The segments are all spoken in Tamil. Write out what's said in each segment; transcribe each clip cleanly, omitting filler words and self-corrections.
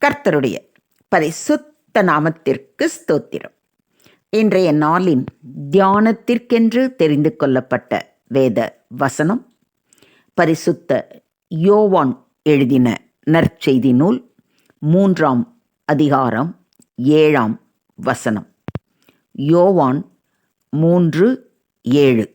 கர்த்தருடைய பரிசுத்த நாமத்திற்கு ஸ்தோத்திரம். இன்றைய நாளின் தியானத்திற்கென்று தெரிந்து கொள்ளப்பட்ட வேத வசனம் பரிசுத்த யோவான் எழுதின நற்செய்தி நூல் 3ஆம் அதிகாரம் 7ஆம் வசனம். யோவான் 3:7.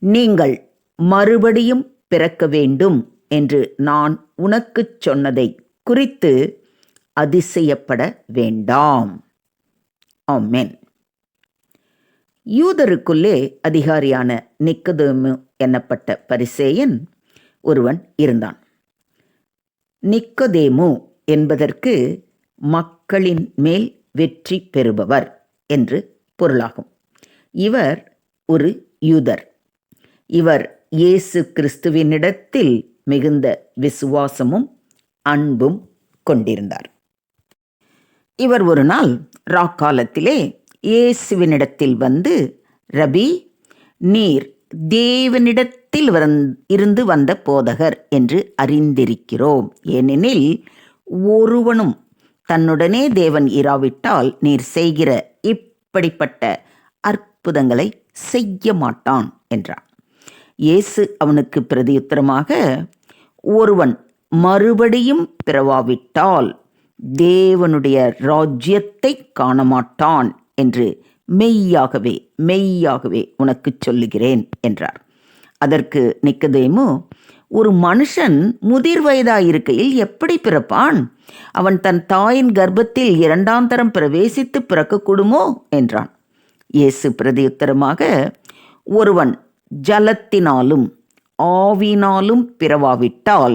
நீங்கள் மறுபடியும் பிறக்க வேண்டும் என்று நான் உனக்குச் சொன்னதை குறித்து அதிசயப்பட வேண்டாம். ஆமென். யூதருக்குள்ளே அதிகாரியான நிக்கதேமு என்னப்பட்ட பரிசேயன் ஒருவன் இருந்தான். நிக்கதேமு என்பதற்கு மக்களின் மேல் வெற்றி பெறுபவர் என்று பொருளாகும். இவர் ஒரு யூதர். இவர் இயேசு கிறிஸ்துவினிடத்தில் மிகுந்த விசுவாசமும் அன்பும் கொண்டிருந்தார். இவர் ஒரு நாள் ராக்காலத்திலே இயேசுவினிடத்தில் வந்து, ரபி, நீர் தேவனிடத்தில் இருந்து வந்த போதகர் என்று அறிந்திருக்கிறோம். ஏனெனில் ஒருவனும் தன்னுடனே தேவன் இராவிட்டால் நீர் செய்கிற இப்படிப்பட்ட அற்புதங்களை செய்ய மாட்டான் என்றார். இயேசு அவனுக்கு பிரதியுத்தரமாக, ஒருவன் மறுபடியும் பிறவாவிட்டால் தேவனுடைய ராஜ்யத்தை காணமாட்டான் என்று மெய்யாகவே மெய்யாகவே உனக்கு சொல்லுகிறேன் என்றார். அதற்கு நிக்கதேமு, ஒரு மனுஷன் முதிர் வயதாயிருக்கையில் எப்படி பிறப்பான்? அவன் தன் தாயின் கர்ப்பத்தில் 2ஆம் தரம் பிரவேசித்து பிறக்கக்கூடுமோ என்றான். இயேசு பிரதியுத்தரமாக, ஒருவன் ஜலத்தினாலும் ஆவினாலும் பிறவாவிட்டால்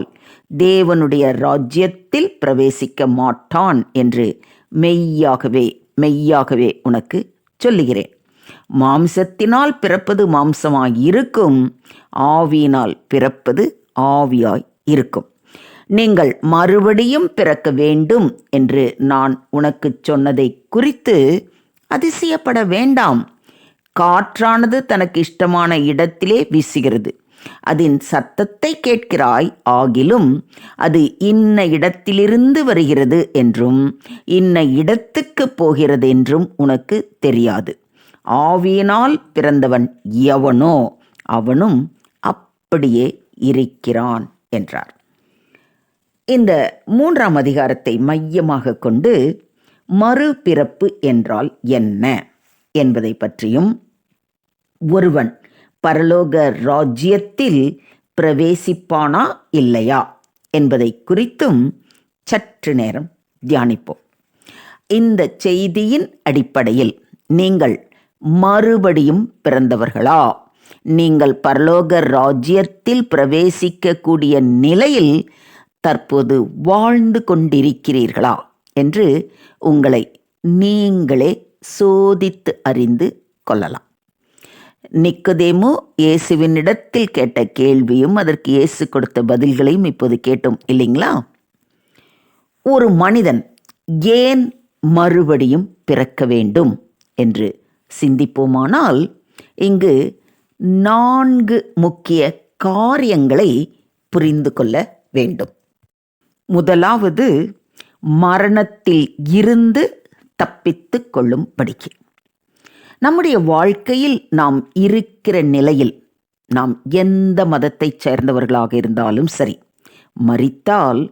தேவனுடைய ராஜ்யத்தில் பிரவேசிக்க மாட்டான் என்று மெய்யாகவே மெய்யாகவே உனக்கு சொல்லுகிறேன். மாம்சத்தினால் பிறப்பது மாம்சமாய் இருக்கும், ஆவியினால் பிறப்பது ஆவியாய் இருக்கும். நீங்கள் மறுபடியும் பிறக்க வேண்டும் என்று நான் உனக்கு சொன்னதை குறித்து அதிசயப்பட வேண்டாம். காற்றானது தனக்கு இஷ்டமான இடத்திலே வீசுகிறது. அதன் சத்தத்தை கேட்கிறாய், ஆகிலும் அது இன்ன இடத்திலிருந்து வருகிறது என்றும் இன்ன இடத்துக்கு போகிறது என்றும் உனக்கு தெரியாது. ஆவியினால் பிறந்தவன் எவனோ அவனும் அப்படியே இருக்கிறான் என்றார். இந்த 3ஆம் அதிகாரத்தை மையமாக கொண்டு மறுபிறப்பு என்றால் என்ன என்பதை பற்றியும், ஒருவன் பரலோக ராஜ்யத்தில் பிரவேசிப்பானா இல்லையா என்பதை குறித்தும் சற்று நேரம் தியானிப்போம். இந்த செய்தியின் அடிப்படையில் நீங்கள் மறுபடியும் பிறந்தவர்களா? நீங்கள் பரலோக ராஜ்யத்தில் பிரவேசிக்கக்கூடிய நிலையில் தற்போது வாழ்ந்து கொண்டிருக்கிறீர்களா என்று உங்களை நீங்களே சோதித்து அறிந்து கொள்ளலாம். நிக்கதேமு இயேசுவினிடத்தில் கேட்ட கேள்வியும் அதற்கு இயேசு கொடுத்த பதில்களையும் இப்போது கேட்டோம் இல்லைங்களா? ஒரு மனிதன் ஏன் மறுபடியும் பிறக்க வேண்டும் என்று சிந்திப்போமானால், இங்கு 4 முக்கிய காரியங்களை புரிந்து கொள்ள வேண்டும். முதலாவது, மரணத்தில் இருந்து தப்பித்து கொள்ளும்படிக்கு. நம்முடைய வாழ்க்கையில் நாம் இருக்கிற நிலையில், நாம் எந்த மதத்தைச் சேர்ந்தவர்களாக இருந்தாலும் சரி, மரித்தால்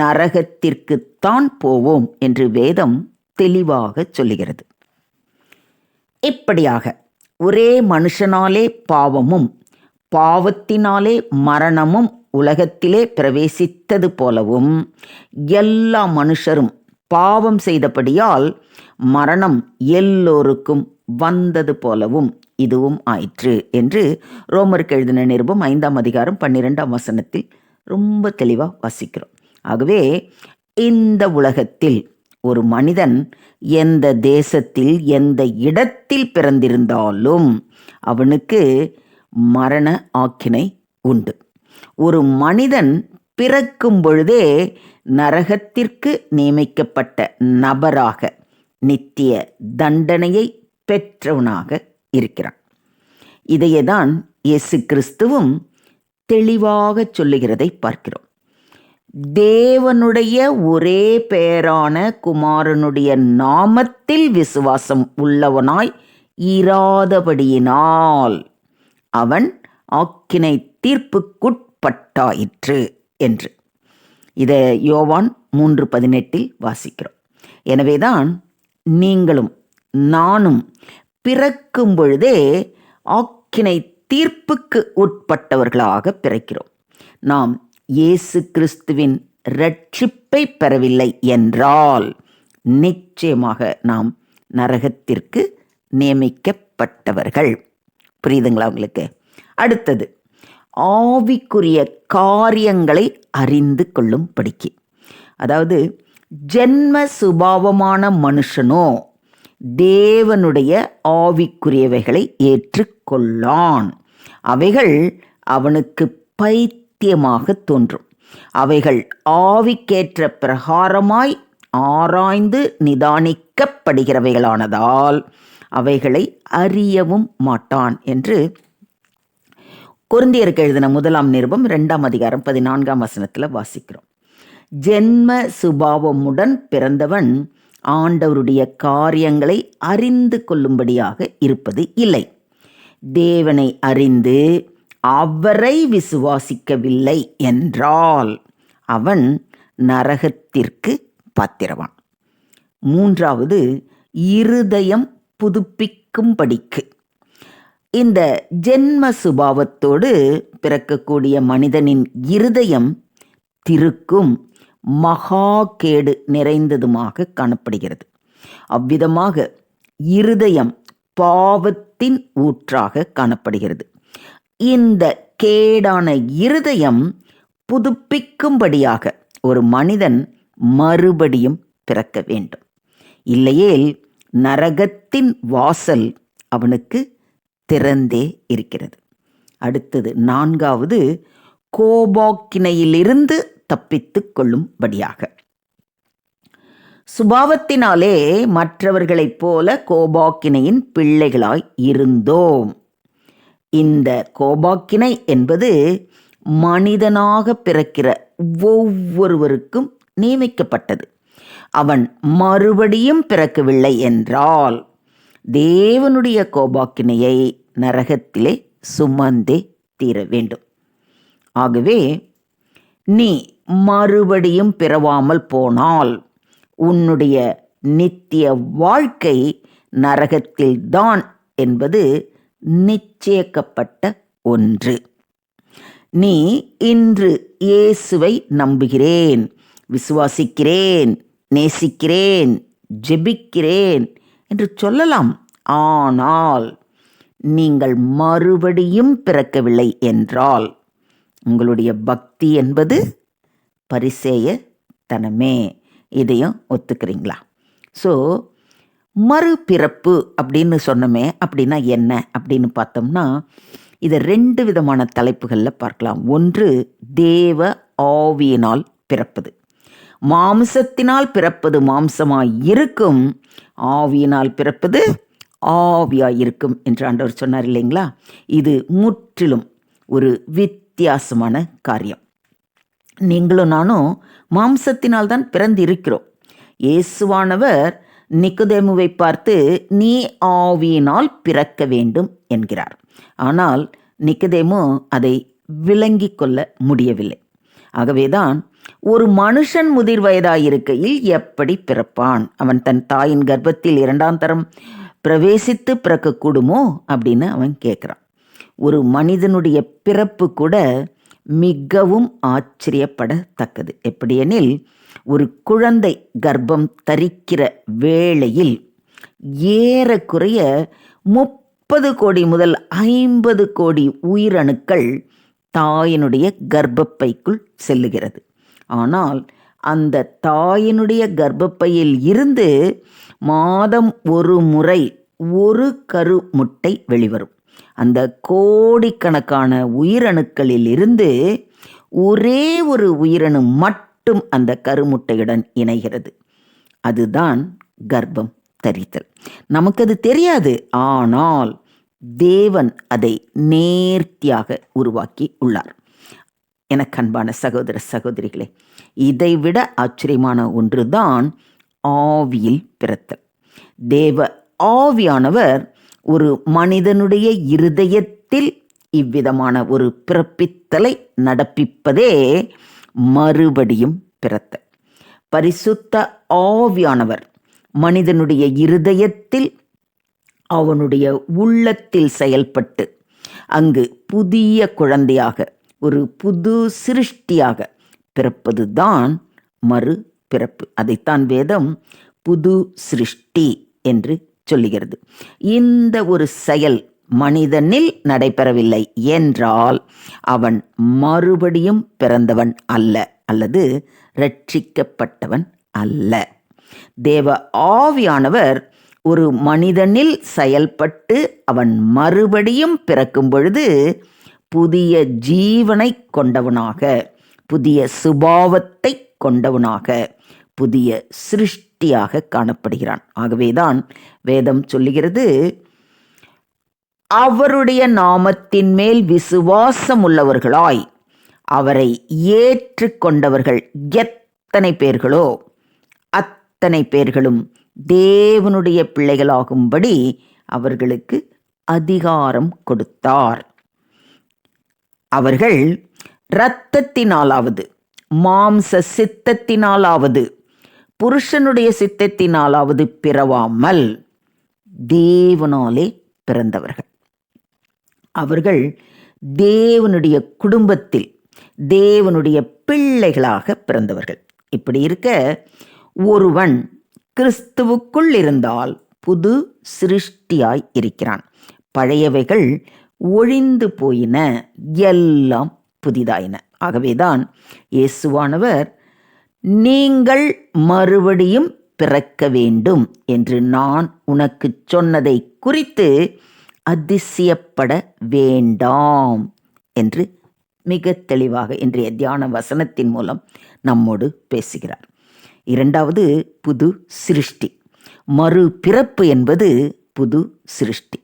நரகத்திற்குத்தான் போவோம் என்று வேதம் தெளிவாக சொல்லுகிறது. இப்படியாக ஒரே மனுஷனாலே பாவமும் பாவத்தினாலே மரணமும் உலகத்திலே பிரவேசித்தது போலவும், எல்லா மனுஷரும் பாவம் செய்தபடியால் மரணம் எல்லோருக்கும் வந்தது போலவும் இதுவும் ஆயிற்று என்று ரோமருக்கு எழுதின நிருபம் 5ஆம் அதிகாரம் 12ஆம் வசனத்தில் ரொம்ப தெளிவாக வாசிக்கிறோம். ஆகவே இந்த உலகத்தில் ஒரு மனிதன் எந்த தேசத்தில் எந்த இடத்தில் பிறந்திருந்தாலும் அவனுக்கு மரண ஆக்கினை உண்டு. ஒரு மனிதன் பிறக்கும் பொழுதே நரகத்திற்கு நியமிக்கப்பட்ட நபராக நித்திய தண்டனையை பெற்றவனாக இருக்கிறான். இதையேதான் இயேசு கிறிஸ்துவும் தெளிவாக சொல்லுகிறதை பார்க்கிறோம். தேவனுடைய ஒரே பேரான குமாரனுடைய நாமத்தில் விசுவாசம் உள்ளவனாய் இராதபடியினால் அவன் ஆக்கினை தீர்ப்புக்குட்பட்டாயிற்று என்று. இதை யோவான் 3:18 வாசிக்கிறோம். எனவேதான் நீங்களும் நானும் பிறக்கும் பொழுதே ஆக்கினை தீர்ப்புக்கு உட்பட்டவர்களாக பிறக்கிறோம். நாம் இயேசு கிறிஸ்துவின் இரட்சிப்பை பெறவில்லை என்றால் நிச்சயமாக நாம் நரகத்திற்கு நியமிக்கப்பட்டவர்கள். புரியுதுங்களா உங்களுக்கு? அடுத்தது, ஆவிக்குரிய காரியங்களை அறிந்து கொள்ளும் படிக்கு. அதாவது ஜென்ம சுபாவமான மனுஷனோ தேவனுடைய ஆவிக்குரியவைகளை ஏற்றுக்கொள்ளான். அவைகள் அவனுக்கு பைத்தியமாக தோன்றும். அவைகள் ஆவிக்கேற்ற பிரகாரமாய் ஆராய்ந்து நிதானிக்கப்படுகிறவைகளானதால் அவைகளை அறியவும் மாட்டான் என்று கொரிந்தியருக்கு எழுதின 1 நிருபம் 2 14 வாசிக்கிறோம். ஜென்ம சுபாவமுடன் பிறந்தவன் ஆண்டவருடைய காரியங்களை அறிந்து கொள்ளும்படியாக இருப்பது இல்லை. தேவனை அறிந்து அவரை விசுவாசிக்கவில்லை என்றால் அவன் நரகத்திற்கு பாத்திரவான். 3வது, இருதயம் புதுப்பிக்கும்படிக்கு. இந்த ஜென்ம சுபாவத்தோடு பிறக்கக்கூடிய மனிதனின் இருதயம் திருக்கும் மகா கேடு நிறைந்ததுமாக காணப்படுகிறது. அவ்விதமாக இருதயம் பாவத்தின் ஊற்றாக காணப்படுகிறது. இந்த கேடான இருதயம் புதுப்பிக்கும்படியாக ஒரு மனிதன் மறுபடியும் பிறக்க வேண்டும். இல்லையேல் நரகத்தின் வாசல் அவனுக்கு திறந்தே இருக்கிறது. அடுத்தது 4வது, கோபாக்கினையிலிருந்து தப்பித்து கொள்ளும்படியாக. சுபாவத்தினாலே மற்றவர்களைப் போல கோபாக்கினையின் பிள்ளைகளாய் இருந்தோம். இந்த கோபாக்கினை என்பது மனிதனாக பிறக்கிற ஒவ்வொருவருக்கும் நியமிக்கப்பட்டது. அவன் மறுபடியும் பிறக்கவில்லை என்றால் தேவனுடைய கோபாக்கினையை நரகத்திலே சுமந்தே தீர வேண்டும். ஆகவே நீ மறுபடியும் பிறவாமல் போனால் உன்னுடைய நித்திய வாழ்க்கை நரகத்தில்தான் என்பது நிச்சயிக்கப்பட்ட ஒன்று. நீ இன்று இயேசுவை நம்புகிறேன், விசுவாசிக்கிறேன், நேசிக்கிறேன், ஜெபிக்கிறேன் என்று சொல்லலாம். ஆனால் நீங்கள் மறுபடியும் பிறக்கவில்லை என்றால் உங்களுடைய பக்தி என்பது பரிசேயத்தனமே. இதையும் ஒத்துக்கிறீங்களா? ஸோ மறுபிறப்பு அப்படின்னு சொன்னோமே, அப்படின்னா என்ன அப்படின்னு பார்த்தோம்னா இதை 2 விதமான தலைப்புகளில் பார்க்கலாம். ஒன்று, தேவ ஆவியினால் பிறப்பது. மாம்சத்தினால் பிறப்பது மாம்சமாய் இருக்கும், ஆவியினால் பிறப்பது ஆவியாய் இருக்கும் என்று ஆண்டவர் சொன்னார் இல்லைங்களா? இது முற்றிலும் ஒரு வித்தியாசமான காரியம். நீங்களும் நானும் மாம்சத்தினால் தான் பிறந்து இருக்கிறோம். இயேசுவானவர் நிக்கோதேமுவை பார்த்து நீ ஆவியினால் பிறக்க வேண்டும் என்கிறார். ஆனால் நிக்கோதேமு அதை விளங்கி கொள்ள முடியவில்லை. ஆகவேதான் ஒரு மனுஷன் முதிர் வயதாயிருக்கையில் எப்படி பிறப்பான்? அவன் தன் தாயின் கர்ப்பத்தில் 2ஆம் தரம் பிரவேசித்து பிறக்கக்கூடுமோ அப்படின்னு அவன் கேட்குறான். ஒரு மனிதனுடைய பிறப்பு கூட மிகவும் ஆச்சரியப்படத்தக்கது. எப்படியெனில், ஒரு குழந்தை கர்ப்பம் தரிக்கிற வேளையில் ஏறக்குறைய 30 கோடி முதல் 50 கோடி உயிரணுக்கள் தாயினுடைய கர்ப்பப்பைக்குள் செல்லுகிறது. ஆனால் அந்த தாயினுடைய கர்ப்பப்பையில் இருந்து மாதம் ஒரு முறை ஒரு கரு முட்டை வெளிவரும். அந்த கோடிக்கணக்கான உயிரணுக்களில் இருந்து ஒரே ஒரு உயிரணு மட்டும் அந்த கருமுட்டையுடன் இணைகிறது. அதுதான் கர்ப்பம் தரித்தல். நமக்கு அது தெரியாது. ஆனால் தேவன் அதை நேர்த்தியாக உருவாக்கி உள்ளார். எனக்கு அன்பான சகோதர சகோதரிகளே, இதைவிட ஆச்சரியமான ஒன்றுதான் ஆவியில் பிறத்தல். தேவ ஆவியானவர் ஒரு மனிதனுடைய இருதயத்தில் இவ்விதமான ஒரு பிறப்பித்தலை நடப்பிப்பதே மறுபடியும் பிறத்தல். பரிசுத்த ஆவியானவர் மனிதனுடைய இருதயத்தில், அவனுடைய உள்ளத்தில் செயல்பட்டு அங்கு புதிய குழந்தையாக, ஒரு புது சிருஷ்டியாக பிறப்பதுதான் மறு பிறப்பு. அதைத்தான் வேதம் புது சிருஷ்டி என்று சொல்லுகிறது. இந்த ஒரு செயல் மனிதனில் நடைபெறவில்லை என்றால் அவன் மறுபடியும் பிறந்தவன் அல்ல, அல்லது ரட்சிக்கப்பட்டவன் அல்ல. தேவ ஆவியானவர் ஒரு மனிதனில் செயல்பட்டு அவன் மறுபடியும் பிறக்கும் பொழுது புதிய ஜீவனை கொண்டவனாக, புதிய சுபாவத்தை கொண்டவனாக, புதிய சிருஷ்டியாக காணப்படுகிறான். ஆகவேதான் வேதம் சொல்லுகிறது, அவருடைய நாமத்தின் மேல் விசுவாசம் உள்ளவர்களாய் அவரை ஏற்றுக்கொண்டவர்கள் எத்தனை பேர்களோ அத்தனை பேர்களும் தேவனுடைய பிள்ளைகளாகும்படி அவர்களுக்கு அதிகாரம் கொடுத்தார். அவர்கள் இரத்தத்தினாலாவது, மாம்ச சித்தத்தினாலாவது, புருஷனுடைய சித்தத்தினாலாவது பிறவாமல் தேவனாலே பிறந்தவர்கள். அவர்கள் தேவனுடைய குடும்பத்தில் தேவனுடைய பிள்ளைகளாக பிறந்தவர்கள். இப்படி இருக்க, ஒருவன் கிறிஸ்துவுக்குள் இருந்தால் புது சிருஷ்டியாய் இருக்கிறான். பழையவைகள் ஒழிந்து போயின, எல்லாம் புதிதாயின. ஆகவேதான் இயேசுவானவர் நீங்கள் மறுபடியும் பிறக்க வேண்டும் என்று நான் உனக்கு சொன்னதை குறித்து அதிசயப்பட வேண்டாம் என்று மிக தெளிவாக இன்றைய தியான வசனத்தின் மூலம் நம்மோடு பேசுகிறார். இரண்டாவது, புது சிருஷ்டி. மறு பிறப்பு என்பது புது சிருஷ்டி.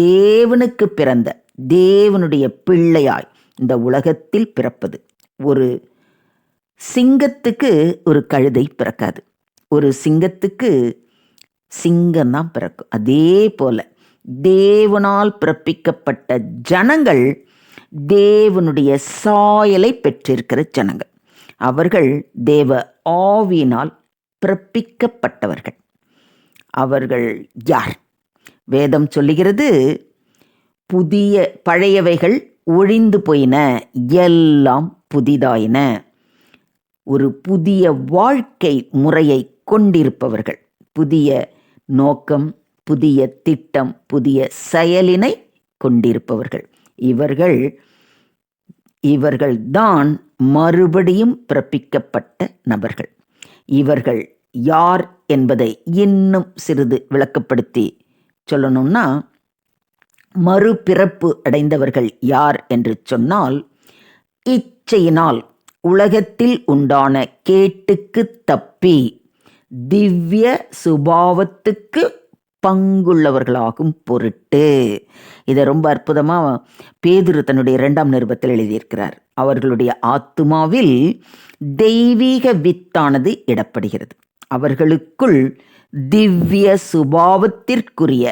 தேவனுக்கு பிறந்த, தேவனுடைய பிள்ளையாய் இந்த உலகத்தில் பிறப்பது. ஒரு சிங்கத்துக்கு ஒரு கழுதை பிறக்காது, ஒரு சிங்கத்துக்கு சிங்கம்தான் பிறக்கும். அதே போல தேவனால் பிறப்பிக்கப்பட்ட ஜனங்கள் தேவனுடைய சாயலை பெற்றிருக்கிற ஜனங்கள். அவர்கள் தேவ ஆவியினால் பிறப்பிக்கப்பட்டவர்கள். அவர்கள் யார்? வேதம் சொல்லுகிறது, புதிய பழையவைகள் ஒழிந்து போயின, எல்லாம் புதிதாயின. ஒரு புதிய வாழ்க்கை முறையை கொண்டிருப்பவர்கள், புதிய நோக்கம், புதிய திட்டம், புதிய செயலினை கொண்டிருப்பவர்கள். இவர்கள்தான் மறுபடியும் பிறப்பிக்கப்பட்ட நபர்கள். இவர்கள் யார் என்பதை இன்னும் சிறிது விளக்கப்படுத்தி சொல்லணும்னா, மறுபிறப்பு அடைந்தவர்கள் யார் என்று சொன்னால், இச்சையினால் உலகத்தில் உண்டான கேட்டுக்கு தப்பி திவ்ய சுபாவத்துக்கு பங்குள்ளவர்களாகும் பொருட்டு. இதை ரொம்ப அற்புதமாக பேதுரு தன்னுடைய 2ஆம் நிருபத்தில் எழுதியிருக்கிறார். அவர்களுடைய ஆத்துமாவில் தெய்வீக வித்தானது இடப்படுகிறது. அவர்களுக்குள் திவ்ய சுபாவத்திற்குரிய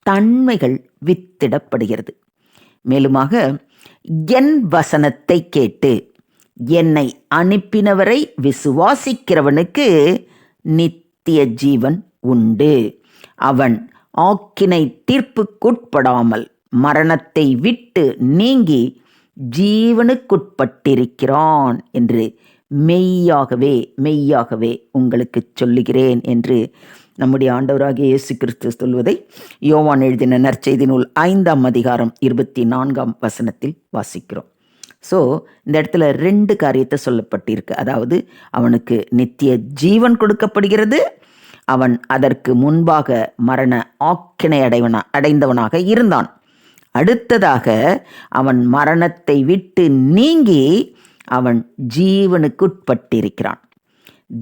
தன்மைகள் வித்திடப்படுகிறது. மேலுமாக, என் வசனத்தை கேட்டு என்னை அனுப்பினவரை விசுவாசிக்கிறவனுக்கு நித்திய ஜீவன் உண்டு. அவன் ஆக்கினை தீர்ப்புக்குட்படாமல் மரணத்தை விட்டு நீங்கி ஜீவனுக்குட்பட்டிருக்கிறான் என்று மெய்யாகவே மெய்யாகவே உங்களுக்கு சொல்லுகிறேன் என்று நம்முடைய ஆண்டவராகிய இயேசு கிறிஸ்து சொல்வதை யோவான் எழுதின நற்செய்தி நூல் 5ஆம் அதிகாரம் 24ஆம் வசனத்தில் வாசிக்கிறோம். ஸோ இந்த இடத்துல 2 காரியத்தை சொல்லப்பட்டிருக்கு. அதாவது, அவனுக்கு நித்திய ஜீவன் கொடுக்கப்படுகிறது, அவன் அதற்கு முன்பாக மரண ஆக்கினை அடைந்தவனாக இருந்தான். அடுத்ததாக, அவன் மரணத்தை விட்டு நீங்கி அவன் ஜீவனுக்குட்பட்டிருக்கிறான்.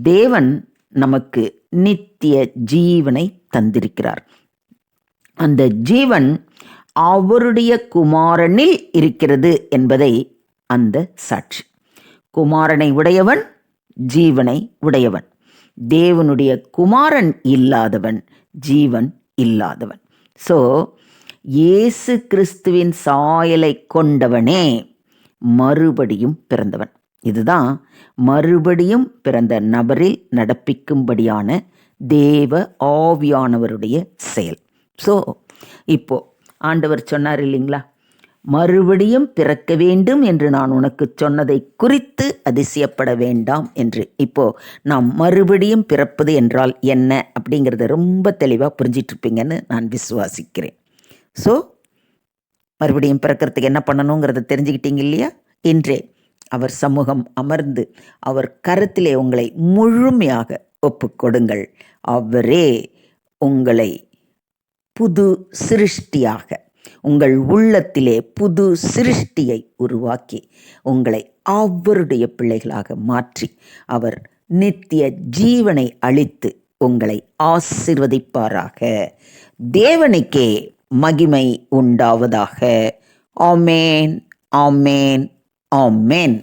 தேவன் நமக்கு நித்திய ஜீவனை தந்திருக்கிறார். அந்த ஜீவன் அவருடைய குமாரனில் இருக்கிறது என்பதை அந்த சாட்சி. குமாரனை உடையவன் ஜீவனை உடையவன். தேவனுடைய குமாரன் இல்லாதவன் ஜீவன் இல்லாதவன். ஸோ இயேசு கிறிஸ்துவின் சாயலை கொண்டவனே மறுபடியும் பிறந்தவன். இதுதான் மறுபடியும் பிறந்த நபரில் நடப்பிக்கும்படியான தேவ ஆவியானவருடைய செயல். ஸோ இப்போ ஆண்டவர் சொன்னார் இல்லைங்களா, மறுபடியும் பிறக்க வேண்டும் என்று நான் உனக்கு சொன்னதை குறித்து அதிசயப்பட வேண்டாம் என்று. இப்போ நாம் மறுபடியும் பிறப்பது என்றால் என்ன அப்படிங்கிறத ரொம்ப தெளிவாக புரிஞ்சிட்ருப்பீங்கன்னு நான் விசுவாசிக்கிறேன். ஸோ மறுபடியும் பிறக்கிறதுக்கு என்ன பண்ணணுங்கிறத தெரிஞ்சுக்கிட்டீங்க இல்லையா? இன்றே அவர் சமூகம் அமர்ந்து அவர் கருத்திலே உங்களை முழுமையாக ஒப்புக்கொடுங்கள். அவரே உங்களை புது சிருஷ்டியாக, உங்கள் உள்ளத்திலே புது சிருஷ்டியை உருவாக்கி உங்களை அவருடைய பிள்ளைகளாக மாற்றி அவர் நித்திய ஜீவனை அளித்து உங்களை ஆசீர்வதிப்பாராக. தேவனுக்கே மகிமை உண்டாவதாக. ஆமேன், ஆமேன், ஆமேன்.